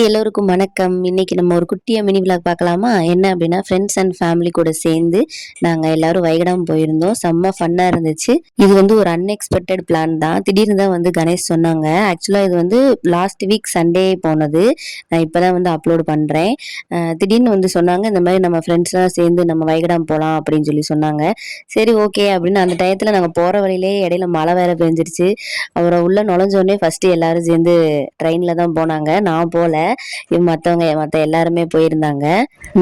எல்லோருக்கும் வணக்கம். இன்னைக்கு நம்ம ஒரு குட்டியா மினி விளாக் பார்க்கலாமா? என்ன அப்படின்னா ஃப்ரெண்ட்ஸ் அண்ட் ஃபேமிலி கூட சேர்ந்து நாங்கள் எல்லாரும் வைகடாம் போயிருந்தோம். செம்ம ஃபன்னாக இருந்துச்சு. இது வந்து ஒரு அன்எக்ஸ்பெக்டட் பிளான் தான். திடீர்னு தான் வந்து கணேஷ் சொன்னாங்க. ஆக்சுவலாக இது வந்து லாஸ்ட் வீக் சண்டே போனது. நான் இப்போ தான் வந்து அப்லோட் பண்ணுறேன். திடீர்னு வந்து சொன்னாங்க, இந்த மாதிரி நம்ம ஃப்ரெண்ட்ஸ்லாம் சேர்ந்து நம்ம வைகடாம் போகலாம் அப்படின்னு சொல்லி சொன்னாங்க. சரி ஓகே அப்படின்னு அந்த டயத்தில் நாங்கள் போகிற வழியிலே இடையில மழை வேற பெஞ்சிருச்சு. அப்புறம் உள்ளே நுழைஞ்சோடனே ஃபஸ்ட்டு எல்லாரும் சேர்ந்து ட்ரெயினில் தான் போனாங்க. நான் போகல. மற்ற எல்லாருமே போயிருந்தாங்க.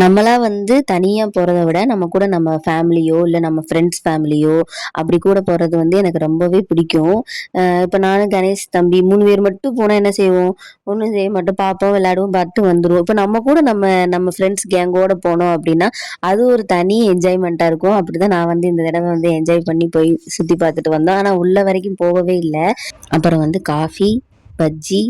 நம்மளா வந்து தனியா போறத விட நம்ம கூட நம்ம ஃபேமிலியோ இல்ல நம்ம ஃப்ரெண்ட்ஸ் ஃபேமிலியோ அப்படி கூட போறது வந்து எனக்கு ரொம்பவே பிடிக்கும். இப்ப நானு கணேஷ் தம்பி 3 பேர் மட்டும் போனா என்ன செய்வோம்? ஒண்ணும் செய்ய மாட்டோம், பார்ப்போம், விளையாடுவோம், பார்த்துட்டு வந்துருவோம். இப்ப நம்ம கூட நம்ம ஃப்ரெண்ட்ஸ் கேங்கோட போனோம் அப்படின்னா அது ஒரு தனி என்ஜாய்மெண்ட்டா இருக்கும். அப்படிதான் நான் வந்து இந்த தடவை வந்து என்ஜாய் பண்ணி போய் சுத்தி பார்த்துட்டு வந்தோம். ஆனா உள்ள வரைக்கும் போகவே இல்ல. அப்புறம் வந்து காஃபி, பஜ்ஜி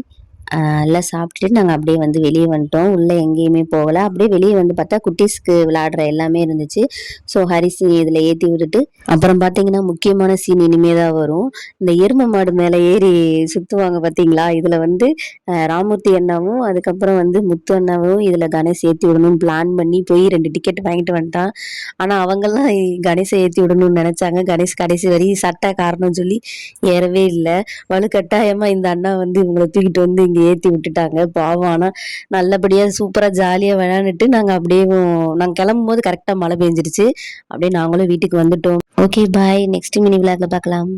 எல்லாம் சாப்பிட்டுட்டு நாங்கள் அப்படியே வந்து வெளியே வந்துட்டோம். உள்ளே எங்கேயுமே போகலை. அப்படியே வெளியே வந்து பார்த்தா குட்டீஸ்க்கு விளையாடுற எல்லாமே இருந்துச்சு. ஸோ ஹரிசி இதில் ஏற்றி விட்டுட்டு அப்புறம் பார்த்தீங்கன்னா முக்கியமான சீன் இனிமே தான் வரும். இந்த எருமை மாடு மேலே ஏறி சுற்றுவாங்க பார்த்தீங்களா? இதில் வந்து ராமூர்த்தி அண்ணாவும் அதுக்கப்புறம் வந்து முத்து அண்ணாவும் இதில் கணேஷ் ஏற்றி விடணும்னு பிளான் பண்ணி போய் 2 டிக்கெட் வாங்கிட்டு வந்துட்டான். ஆனால் அவங்கெல்லாம் கணேஷை ஏற்றி விடணும்னு நினச்சாங்க. கணேஷ் கடைசி வரை சட்ட காரணம் சொல்லி ஏறவே இல்லை. வலுக்கட்டாயமா இந்த அண்ணா வந்து இவங்களை தூக்கிட்டு வந்து இங்க ஏத்தி விட்டுட்டாங்க பாவம். ஆனா நல்லபடியா சூப்பரா ஜாலியா விளையாண்டுட்டு நாங்க கிளம்பும் போது கரெக்டா மழை பெஞ்சிருச்சு. அப்படியே நாங்களும் வீட்டுக்கு வந்துட்டோம். ஓகே பாய், நெக்ஸ்ட் மினி விளாக்ல பார்க்கலாம்.